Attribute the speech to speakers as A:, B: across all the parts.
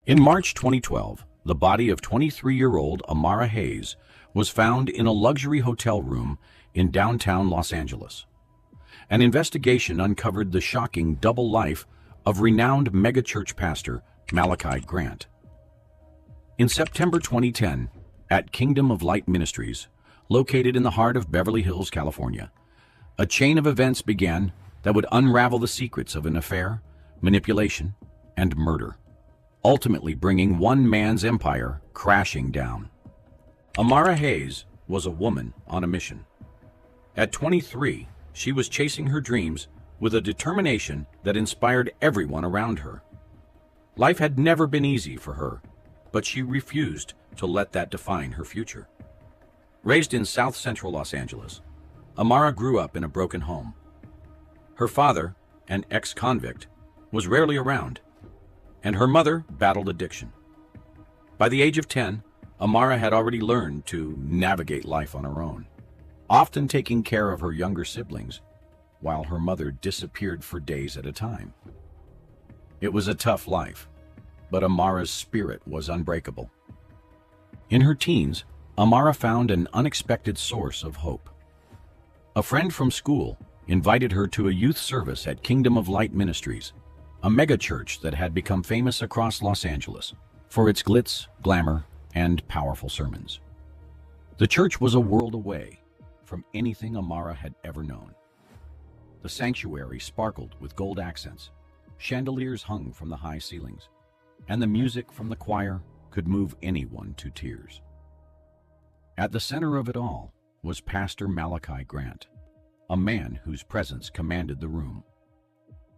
A: In March 2012, the body of 23-year-old Amara Hayes was found in a luxury hotel room in downtown Los Angeles. An investigation uncovered the shocking double life of renowned megachurch pastor Malachi Grant. In September 2010, at Kingdom of Light Ministries, located in the heart of Beverly Hills, California, a chain of events began that would unravel the secrets of an affair, manipulation, and murder, ultimately bringing one man's empire crashing down. Amara Hayes was a woman on a mission. At 23, she was chasing her dreams with a determination that inspired everyone around her. Life had never been easy for her, but she refused to let that define her future. Raised in South Central Los Angeles, Amara grew up in a broken home. Her father, an ex-convict, was rarely around, and her mother battled addiction. By the age of 10, Amara had already learned to navigate life on her own, often taking care of her younger siblings, while her mother disappeared for days at a time. It was a tough life, but Amara's spirit was unbreakable. In her teens, Amara found an unexpected source of hope. A friend from school invited her to a youth service at Kingdom of Light Ministries, a megachurch that had become famous across Los Angeles for its glitz, glamour, and powerful sermons. The church was a world away from anything Amara had ever known. The sanctuary sparkled with gold accents, chandeliers hung from the high ceilings, and the music from the choir could move anyone to tears. At the center of it all was Pastor Malachi Grant, a man whose presence commanded the room.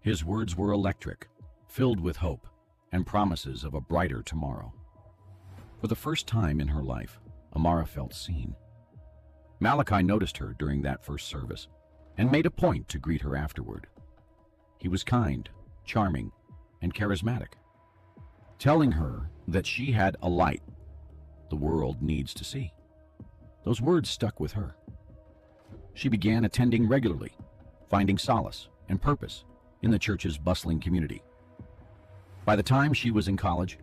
A: His words were electric, filled with hope and promises of a brighter tomorrow. For the first time in her life, Amara felt seen. Malachi noticed her during that first service and made a point to greet her afterward. He was kind, charming, and charismatic, telling her that she had a light the world needs to see. Those words stuck with her. She began attending regularly, finding solace and purpose in the church's bustling community. By the time she was in college,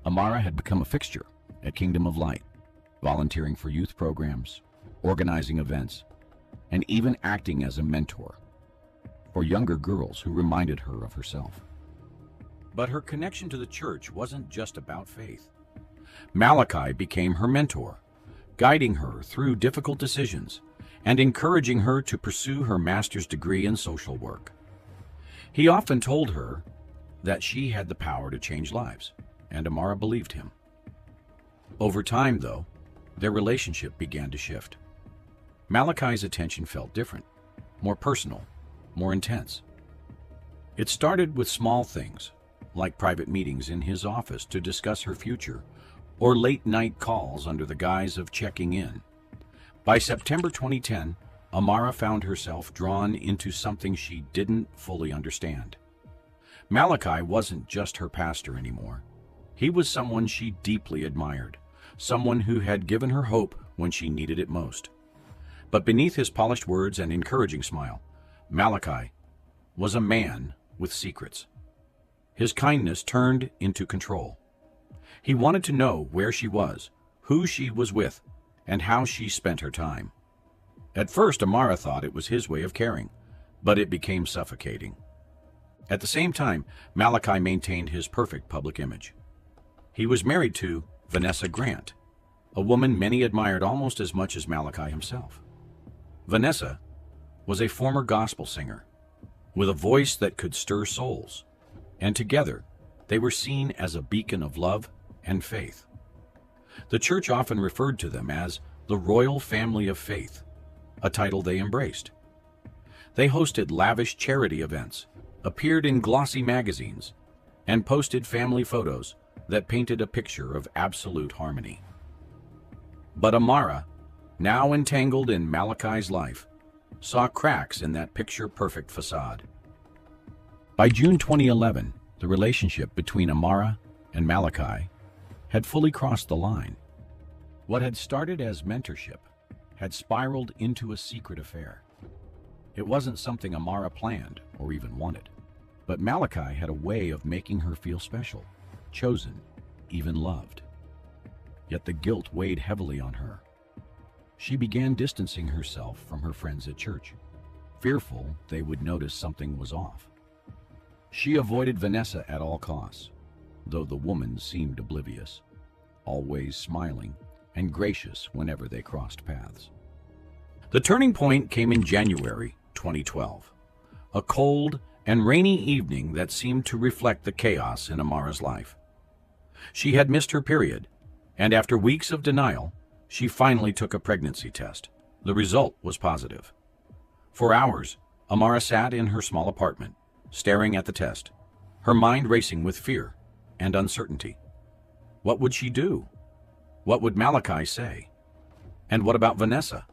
A: Amara had become a fixture at Kingdom of Light, volunteering for youth programs, organizing events, and even acting as a mentor for younger girls who reminded her of herself. But her connection to the church wasn't just about faith. Malachi became her mentor, guiding her through difficult decisions and encouraging her to pursue her master's degree in social work. He often told her that she had the power to change lives, and Amara believed him. Over time, though, their relationship began to shift. Malachi's attention felt different, more personal, more intense. It started with small things, like private meetings in his office to discuss her future, or late-night calls under the guise of checking in. By September 2010, Amara found herself drawn into something she didn't fully understand. Malachi wasn't just her pastor anymore. He was someone she deeply admired, someone who had given her hope when she needed it most. But beneath his polished words and encouraging smile, Malachi was a man with secrets. His kindness turned into control. He wanted to know where she was, who she was with, and how she spent her time. At first, Amara thought it was his way of caring, but it became suffocating. At the same time, Malachi maintained his perfect public image. He was married to Vanessa Grant, a woman many admired almost as much as Malachi himself. Vanessa was a former gospel singer with a voice that could stir souls, and together they were seen as a beacon of love and faith. The church often referred to them as the Royal Family of Faith, a title they embraced. They hosted lavish charity events, appeared in glossy magazines, and posted family photos that painted a picture of absolute harmony. But Amara, now entangled in Malachi's life, saw cracks in that picture-perfect facade. By June 2011, the relationship between Amara and Malachi had fully crossed the line. What had started as mentorship had spiraled into a secret affair. It wasn't something Amara planned or even wanted, but Malachi had a way of making her feel special, chosen, even loved. Yet the guilt weighed heavily on her. She began distancing herself from her friends at church, fearful they would notice something was off. She avoided Vanessa at all costs, though the woman seemed oblivious, always smiling and gracious whenever they crossed paths. The turning point came in January 2012, a cold and rainy evening that seemed to reflect the chaos in Amara's life. She had missed her period, and after weeks of denial, she finally took a pregnancy test. The result was positive. For hours, Amara sat in her small apartment, staring at the test, her mind racing with fear and uncertainty. What would she do? What would Malachi say? And what about Vanessa?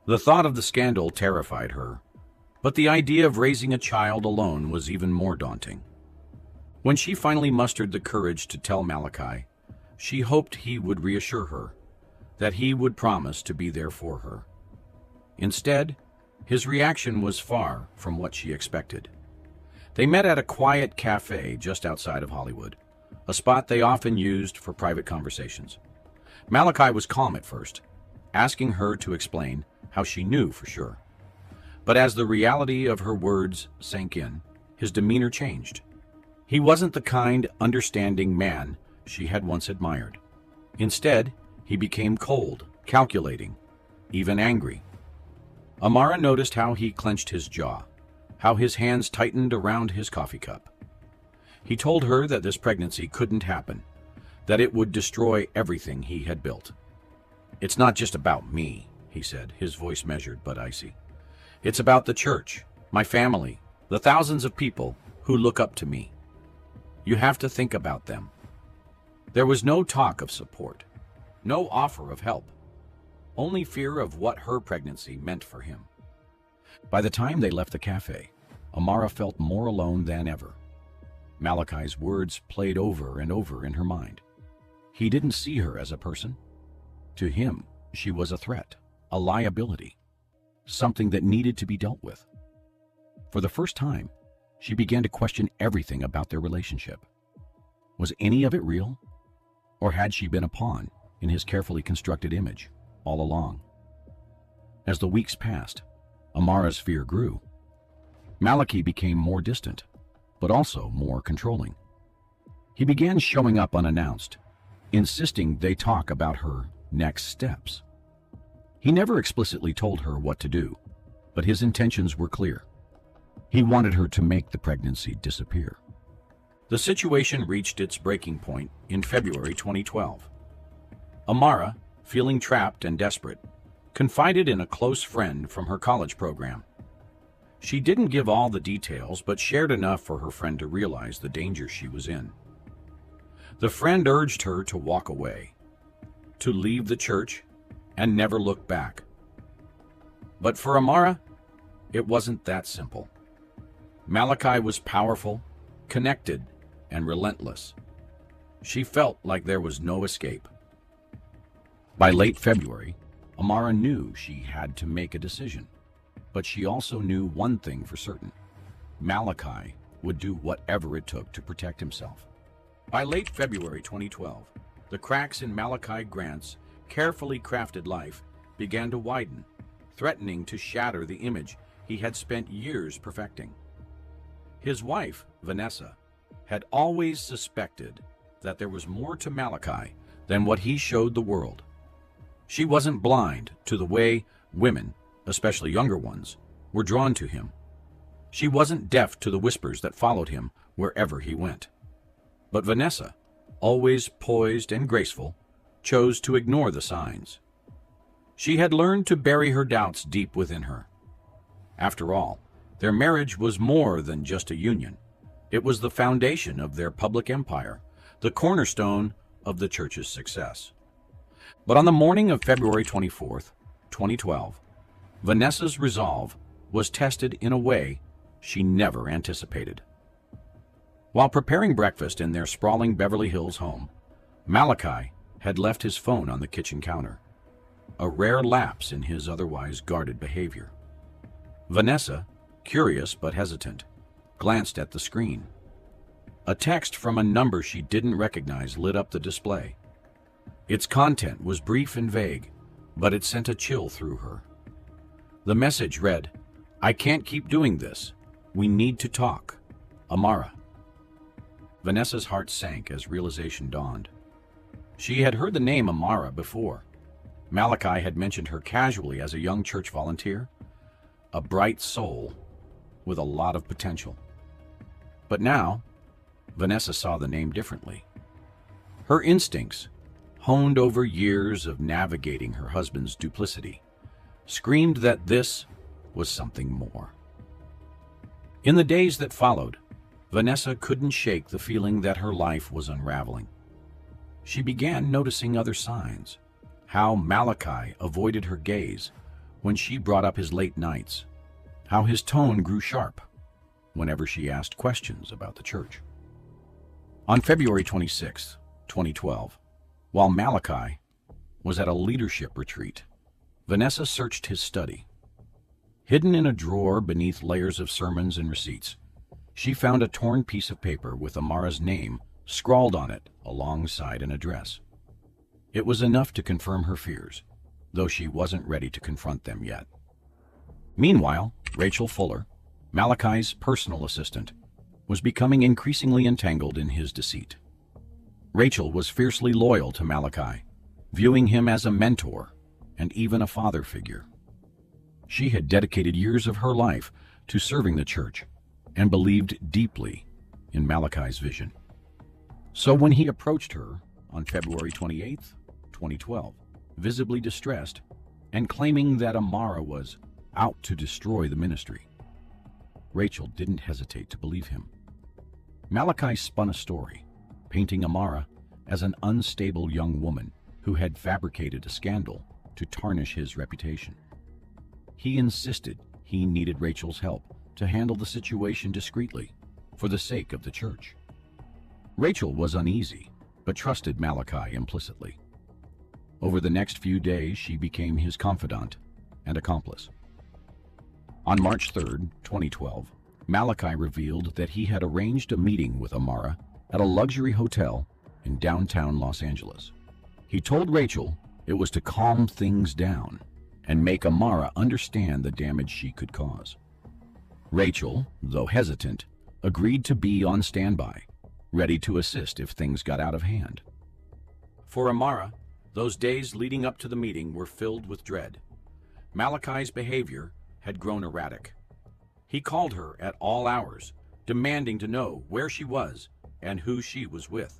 A: The thought of the scandal terrified her, but the idea of raising a child alone was even more daunting. When she finally mustered the courage to tell Malachi, she hoped he would reassure her, that he would promise to be there for her. Instead, his reaction was far from what she expected. They met at a quiet cafe just outside of Hollywood, a spot they often used for private conversations. Malachi was calm at first, asking her to explain how she knew for sure. But as the reality of her words sank in, his demeanor changed. He wasn't the kind, understanding man she had once admired. Instead, he became cold, calculating, even angry. Amara noticed how he clenched his jaw, how his hands tightened around his coffee cup. He told her that this pregnancy couldn't happen, that it would destroy everything he had built. "It's not just about me," he said, his voice measured but icy. "It's about the church, my family, the thousands of people who look up to me. You have to think about them." There was no talk of support, no offer of help, only fear of what her pregnancy meant for him. By the time they left the cafe, Amara felt more alone than ever. Malachi's words played over and over in her mind. He didn't see her as a person. To him, she was a threat, a liability, something that needed to be dealt with. For the first time, she began to question everything about their relationship. Was any of it real? Or had she been a pawn in his carefully constructed image all along? As the weeks passed, Amara's fear grew. Malachi became more distant, but also more controlling. He began showing up unannounced, insisting they talk about her next steps. He never explicitly told her what to do, but his intentions were clear. He wanted her to make the pregnancy disappear. The situation reached its breaking point in February 2012. Amara, feeling trapped and desperate, confided in a close friend from her college program. She didn't give all the details, but shared enough for her friend to realize the danger she was in. The friend urged her to walk away, to leave the church, and never look back. But for Amara, it wasn't that simple. Malachi was powerful, connected, and relentless. She felt like there was no escape. By late February, Amara knew she had to make a decision, but she also knew one thing for certain. Malachi would do whatever it took to protect himself. By late February 2012, the cracks in Malachi Grant's carefully crafted life began to widen, threatening to shatter the image he had spent years perfecting. His wife, Vanessa, had always suspected that there was more to Malachi than what he showed the world. She wasn't blind to the way women, especially younger ones, were drawn to him. She wasn't deaf to the whispers that followed him wherever he went. But Vanessa, always poised and graceful, chose to ignore the signs. She had learned to bury her doubts deep within her. After all, their marriage was more than just a union. It was the foundation of their public empire, the cornerstone of the church's success. But on the morning of February 24th, 2012, Vanessa's resolve was tested in a way she never anticipated. While preparing breakfast in their sprawling Beverly Hills home, Malachi had left his phone on the kitchen counter, a rare lapse in his otherwise guarded behavior. Vanessa, curious but hesitant, glanced at the screen. A text from a number she didn't recognize lit up the display. Its content was brief and vague, but it sent a chill through her. The message read, "I can't keep doing this. We need to talk. Amara." Vanessa's heart sank as realization dawned. She had heard the name Amara before. Malachi had mentioned her casually as a young church volunteer, a bright soul with a lot of potential. But now, Vanessa saw the name differently. Her instincts, honed over years of navigating her husband's duplicity, screamed that this was something more. In the days that followed, Vanessa couldn't shake the feeling that her life was unraveling. She began noticing other signs, how Malachi avoided her gaze when she brought up his late nights, how his tone grew sharp whenever she asked questions about the church. On February 26, 2012, while Malachi was at a leadership retreat, Vanessa searched his study. Hidden in a drawer beneath layers of sermons and receipts, she found a torn piece of paper with Amara's name scrawled on it alongside an address. It was enough to confirm her fears, though she wasn't ready to confront them yet. Meanwhile, Rachel Fuller, Malachi's personal assistant, was becoming increasingly entangled in his deceit. Rachel was fiercely loyal to Malachi, viewing him as a mentor and even a father figure. She had dedicated years of her life to serving the church and believed deeply in Malachi's vision. So when he approached her on February 28, 2012, visibly distressed and claiming that Amara was out to destroy the ministry, Rachel didn't hesitate to believe him. Malachi spun a story, painting Amara as an unstable young woman who had fabricated a scandal to tarnish his reputation. He insisted he needed Rachel's help to handle the situation discreetly for the sake of the church. Rachel was uneasy, but trusted Malachi implicitly. Over the next few days, she became his confidant and accomplice. On March 3, 2012, Malachi revealed that he had arranged a meeting with Amara at a luxury hotel in downtown Los Angeles. He told Rachel it was to calm things down and make Amara understand the damage she could cause. Rachel, though hesitant, agreed to be on standby, ready to assist if things got out of hand. For Amara, those days leading up to the meeting were filled with dread. Malachi's behavior had grown erratic. He called her at all hours, demanding to know where she was and who she was with.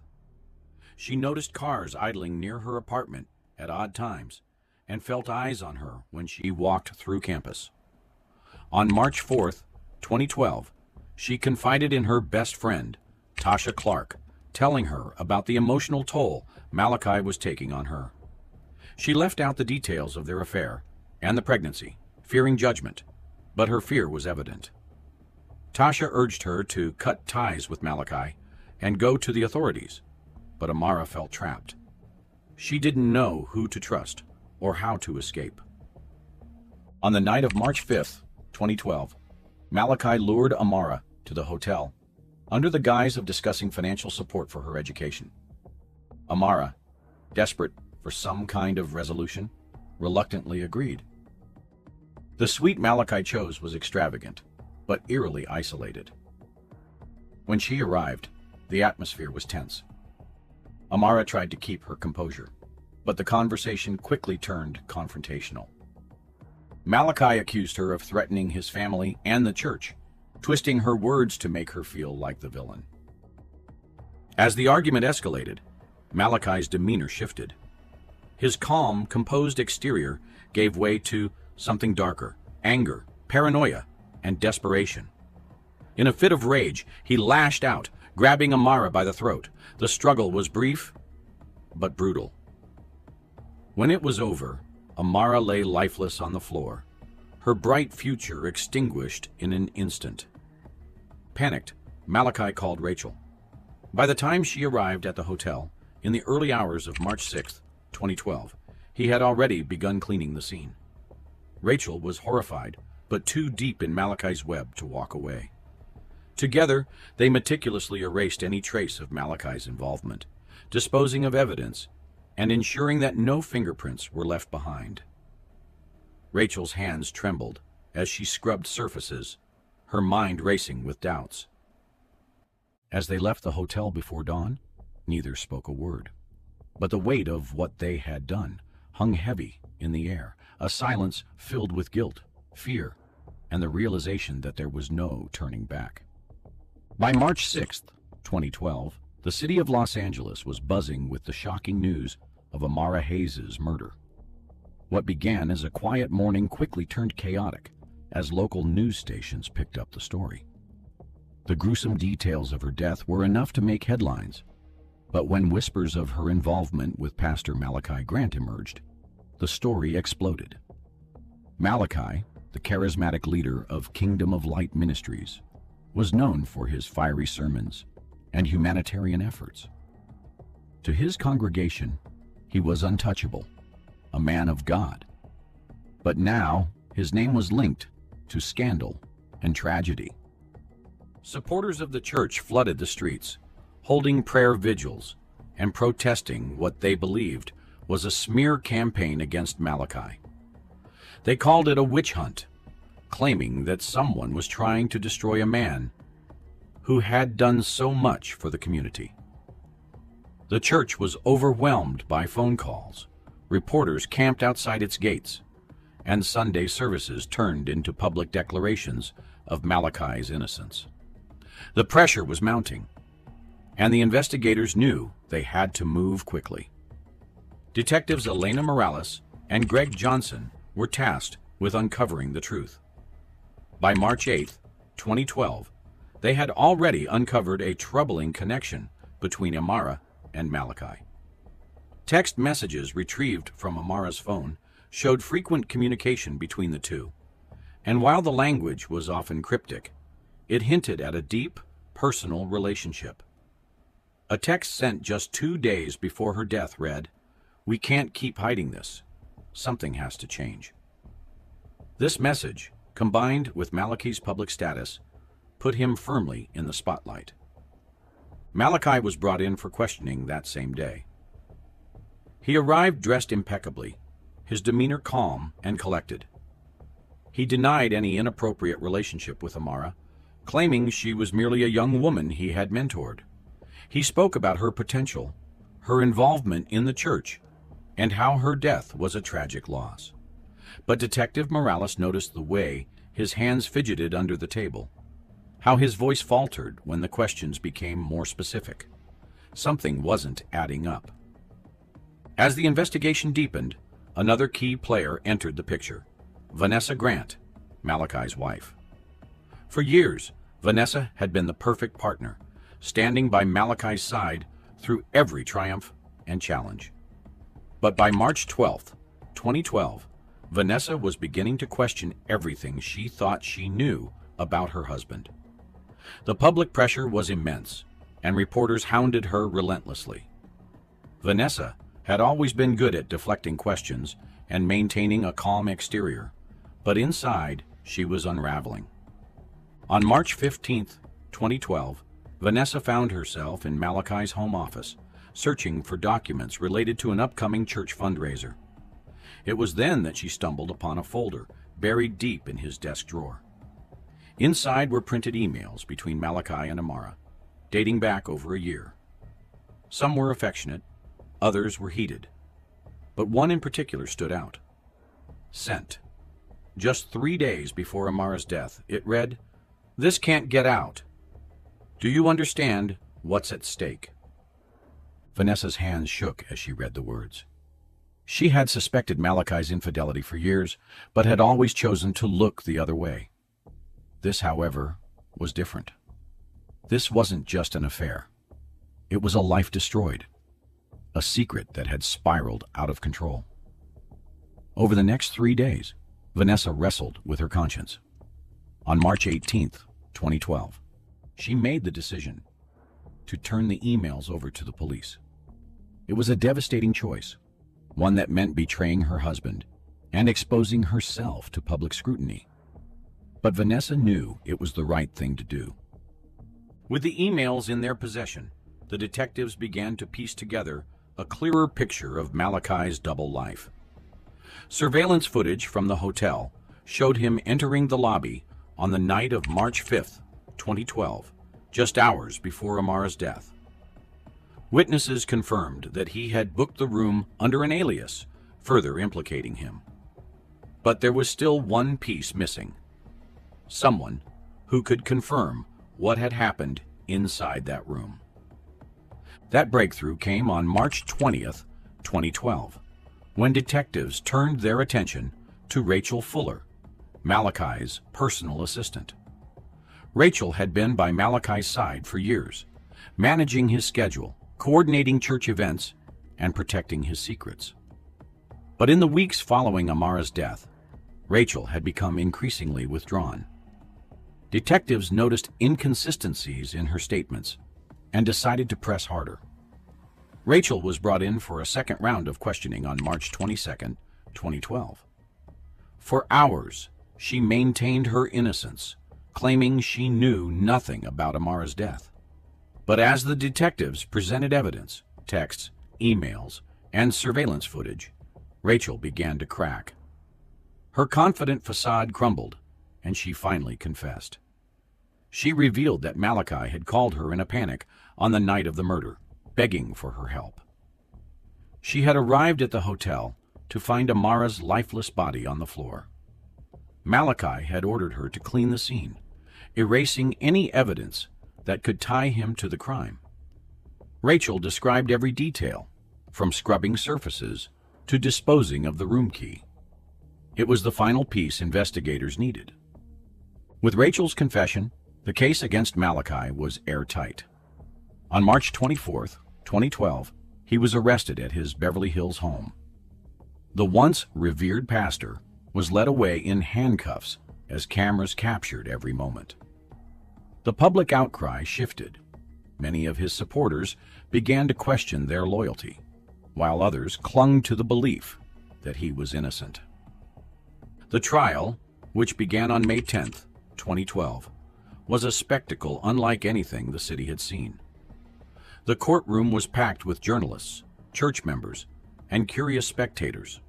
A: She noticed cars idling near her apartment at odd times and felt eyes on her when she walked through campus. On March 4, 2012, she confided in her best friend, Tasha Clark, telling her about the emotional toll Malachi was taking on her. She left out the details of their affair and the pregnancy, fearing judgment, but her fear was evident. Tasha urged her to cut ties with Malachi and go to the authorities, but Amara felt trapped. She didn't know who to trust or how to escape. On the night of March 5, 2012, Malachi lured Amara to the hotel under the guise of discussing financial support for her education. Amara, desperate for some kind of resolution, reluctantly agreed. The suite Malachi chose was extravagant, but eerily isolated. When she arrived, the atmosphere was tense. Amara tried to keep her composure, but the conversation quickly turned confrontational. Malachi accused her of threatening his family and the church, twisting her words to make her feel like the villain. As the argument escalated, Malachi's demeanor shifted. His calm, composed exterior gave way to something darker: anger, paranoia, and desperation. In a fit of rage, he lashed out, grabbing Amara by the throat. The struggle was brief, but brutal. When it was over, Amara lay lifeless on the floor, her bright future extinguished in an instant. Panicked, Malachi called Rachel. By the time she arrived at the hotel, in the early hours of March 6, 2012, he had already begun cleaning the scene. Rachel was horrified, but too deep in Malachi's web to walk away. Together, they meticulously erased any trace of Malachi's involvement, disposing of evidence and ensuring that no fingerprints were left behind. Rachel's hands trembled as she scrubbed surfaces, her mind racing with doubts. As they left the hotel before dawn, neither spoke a word. But the weight of what they had done hung heavy in the air, a silence filled with guilt, fear, and the realization that there was no turning back. By March 6th, 2012, the city of Los Angeles was buzzing with the shocking news of Amara Hayes' murder. What began as a quiet morning quickly turned chaotic as local news stations picked up the story. The gruesome details of her death were enough to make headlines, but when whispers of her involvement with Pastor Malachi Grant emerged, the story exploded. Malachi, the charismatic leader of Kingdom of Light Ministries, was known for his fiery sermons and humanitarian efforts. To his congregation, he was untouchable, a man of God. But now, his name was linked to scandal and tragedy. Supporters of the church flooded the streets, holding prayer vigils and protesting what they believed was a smear campaign against Malachi. They called it a witch hunt, claiming that someone was trying to destroy a man who had done so much for the community. The church was overwhelmed by phone calls. Reporters camped outside its gates, and Sunday services turned into public declarations of Malachi's innocence. The pressure was mounting, and the investigators knew they had to move quickly. Detectives Elena Morales and Greg Johnson were tasked with uncovering the truth. By March 8, 2012, they had already uncovered a troubling connection between Amara and Malachi. Text messages retrieved from Amara's phone showed frequent communication between the two, and while the language was often cryptic, it hinted at a deep, personal relationship. A text sent just 2 days before her death read, "We can't keep hiding this. Something has to change." This message, combined with Malachi's public status, put him firmly in the spotlight. Malachi was brought in for questioning that same day. He arrived dressed impeccably, his demeanor calm and collected. He denied any inappropriate relationship with Amara, claiming she was merely a young woman he had mentored. He spoke about her potential, her involvement in the church, and how her death was a tragic loss. But Detective Morales noticed the way his hands fidgeted under the table, how his voice faltered when the questions became more specific. Something wasn't adding up. As the investigation deepened, another key player entered the picture, Vanessa Grant, Malachi's wife. For years, Vanessa had been the perfect partner, standing by Malachi's side through every triumph and challenge. But by March 12, 2012, Vanessa was beginning to question everything she thought she knew about her husband. The public pressure was immense, and reporters hounded her relentlessly. Vanessa had always been good at deflecting questions and maintaining a calm exterior, but inside she was unraveling. On March 15, 2012, Vanessa found herself in Malachi's home office, searching for documents related to an upcoming church fundraiser. It was then that she stumbled upon a folder buried deep in his desk drawer. Inside were printed emails between Malachi and Amara, dating back over a year. Some were affectionate, others were heated, but one in particular stood out. Sent. Just 3 days before Amara's death, it read, "This can't get out. Do you understand what's at stake?" Vanessa's hands shook as she read the words. She had suspected Malachi's infidelity for years, but had always chosen to look the other way. This, however, was different. This wasn't just an affair. It was a life destroyed, a secret that had spiraled out of control. Over the next 3 days, Vanessa wrestled with her conscience. On March 18, 2012, she made the decision to turn the emails over to the police. It was a devastating choice, one that meant betraying her husband and exposing herself to public scrutiny. But Vanessa knew it was the right thing to do. With the emails in their possession, the detectives began to piece together a clearer picture of Malachi's double life. Surveillance footage from the hotel showed him entering the lobby on the night of March 5, 2012, just hours before Amara's death. Witnesses confirmed that he had booked the room under an alias, further implicating him. But there was still one piece missing: someone who could confirm what had happened inside that room. That breakthrough came on March 20th, 2012, when detectives turned their attention to Rachel Fuller, Malachi's personal assistant. Rachel had been by Malachi's side for years, managing his schedule, coordinating church events, and protecting his secrets. But in the weeks following Amara's death, Rachel had become increasingly withdrawn. Detectives noticed inconsistencies in her statements and decided to press harder. Rachel was brought in for a second round of questioning on March 22, 2012. For hours, she maintained her innocence, claiming she knew nothing about Amara's death. But as the detectives presented evidence, texts, emails, and surveillance footage, Rachel began to crack. Her confident facade crumbled, and she finally confessed. She revealed that Malachi had called her in a panic on the night of the murder, begging for her help. She had arrived at the hotel to find Amara's lifeless body on the floor. Malachi had ordered her to clean the scene, erasing any evidence that could tie him to the crime. Rachel described every detail, from scrubbing surfaces to disposing of the room key. It was the final piece investigators needed. With Rachel's confession, the case against Malachi was airtight. On March 24, 2012, he was arrested at his Beverly Hills home. The once revered pastor was led away in handcuffs as cameras captured every moment. The public outcry shifted. Many of his supporters began to question their loyalty, while others clung to the belief that he was innocent. The trial, which began on May 10, 2012, was a spectacle unlike anything the city had seen. The courtroom was packed with journalists, church members, and curious spectators.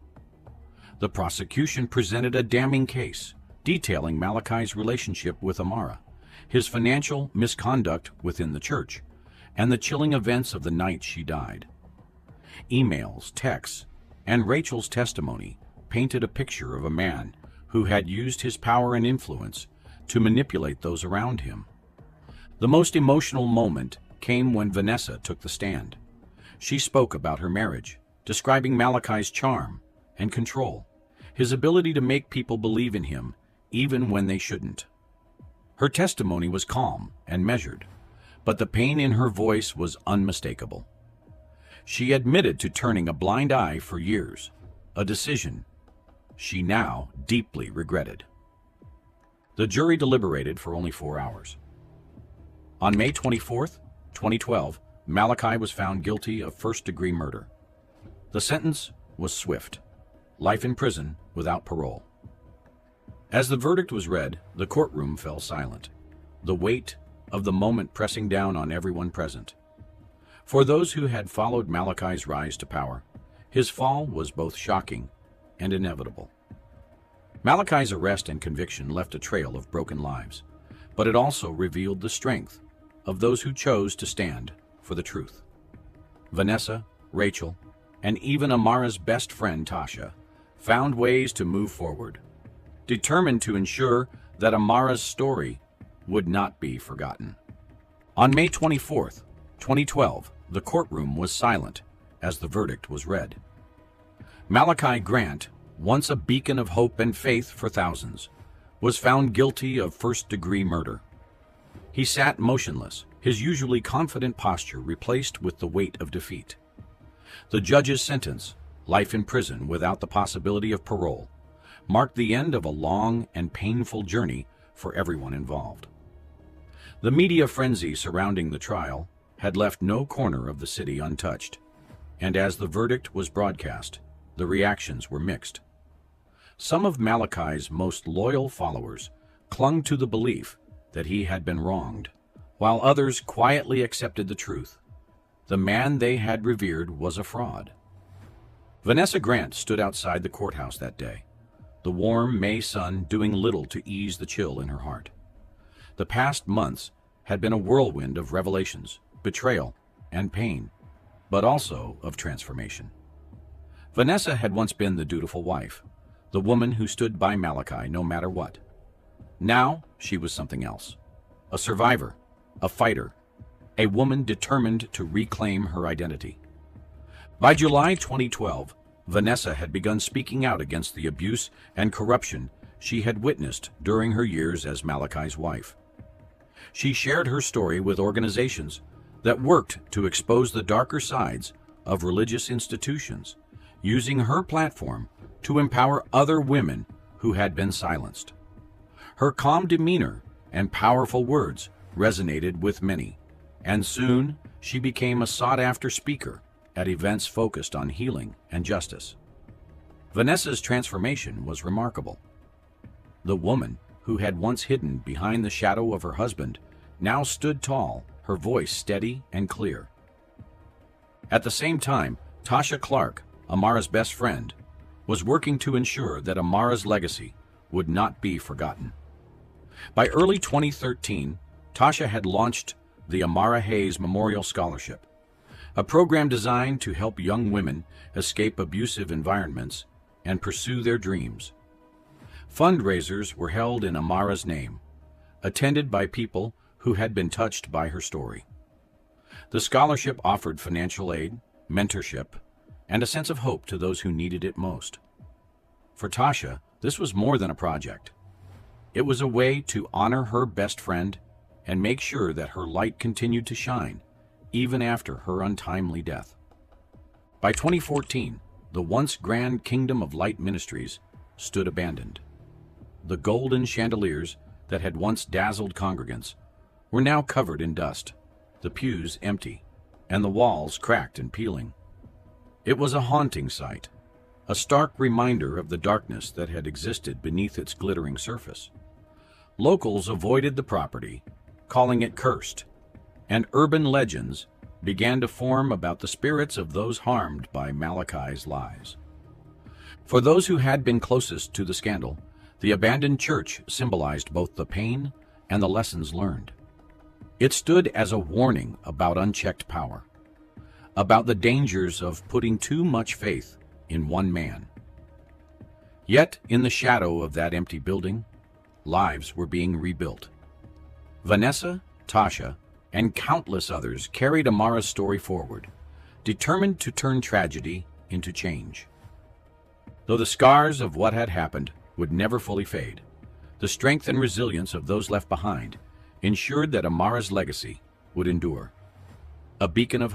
A: The prosecution presented a damning case, detailing Malachi's relationship with Amara, his financial misconduct within the church, and the chilling events of the night she died. Emails, texts, and Rachel's testimony painted a picture of a man who had used his power and influence to manipulate those around him. The most emotional moment came when Vanessa took the stand. She spoke about her marriage, describing Malachi's charm and control, his ability to make people believe in him even when they shouldn't. Her testimony was calm and measured, but the pain in her voice was unmistakable. She admitted to turning a blind eye for years, a decision she now deeply regretted. The jury deliberated for only 4 hours. On May 24, 2012, Malachi was found guilty of first-degree murder. The sentence was swift: life in prison without parole. As the verdict was read, the courtroom fell silent, the weight of the moment pressing down on everyone present. For those who had followed Malachi's rise to power, his fall was both shocking and inevitable. Malachi's arrest and conviction left a trail of broken lives, but it also revealed the strength of those who chose to stand for the truth. Vanessa, Rachel, and even Amara's best friend Tasha found ways to move forward, determined to ensure that Amara's story would not be forgotten. On May 24, 2012, the courtroom was silent as the verdict was read. Malachi Grant, once a beacon of hope and faith for thousands, was found guilty of first-degree murder. He sat motionless, his usually confident posture replaced with the weight of defeat. The judge's sentence, life in prison without the possibility of parole, marked the end of a long and painful journey for everyone involved. The media frenzy surrounding the trial had left no corner of the city untouched, and as the verdict was broadcast, the reactions were mixed. Some of Malachi's most loyal followers clung to the belief that he had been wronged, while others quietly accepted the truth. The man they had revered was a fraud. Vanessa Grant stood outside the courthouse that day, the warm May sun doing little to ease the chill in her heart. The past months had been a whirlwind of revelations, betrayal, and pain, but also of transformation. Vanessa had once been the dutiful wife, the woman who stood by Malachi no matter what. Now she was something else. A survivor, a fighter, a woman determined to reclaim her identity. By July 2012, Vanessa had begun speaking out against the abuse and corruption she had witnessed during her years as Malachi's wife. She shared her story with organizations that worked to expose the darker sides of religious institutions, using her platform to empower other women who had been silenced. Her calm demeanor and powerful words resonated with many, and soon she became a sought-after speaker at events focused on healing and justice. Vanessa's transformation was remarkable. The woman who had once hidden behind the shadow of her husband now stood tall, her voice steady and clear. At the same time, Tasha Clark, Amara's best friend, was working to ensure that Amara's legacy would not be forgotten. By early 2013, Tasha had launched the Amara Hayes Memorial Scholarship, a program designed to help young women escape abusive environments and pursue their dreams. Fundraisers were held in Amara's name, attended by people who had been touched by her story. The scholarship offered financial aid, mentorship, and a sense of hope to those who needed it most. For Tasha, this was more than a project. It was a way to honor her best friend and make sure that her light continued to shine, even after her untimely death. By 2014, the once grand Kingdom of Light Ministries stood abandoned. The golden chandeliers that had once dazzled congregants were now covered in dust, the pews empty, and the walls cracked and peeling. It was a haunting sight, a stark reminder of the darkness that had existed beneath its glittering surface. Locals avoided the property, calling it cursed, and urban legends began to form about the spirits of those harmed by Malachi's lies. For those who had been closest to the scandal, the abandoned church symbolized both the pain and the lessons learned. It stood as a warning about unchecked power, about the dangers of putting too much faith in one man. Yet, in the shadow of that empty building, lives were being rebuilt. Vanessa, Tasha, and countless others carried Amara's story forward, determined to turn tragedy into change. Though the scars of what had happened would never fully fade, the strength and resilience of those left behind ensured that Amara's legacy would endure. A beacon of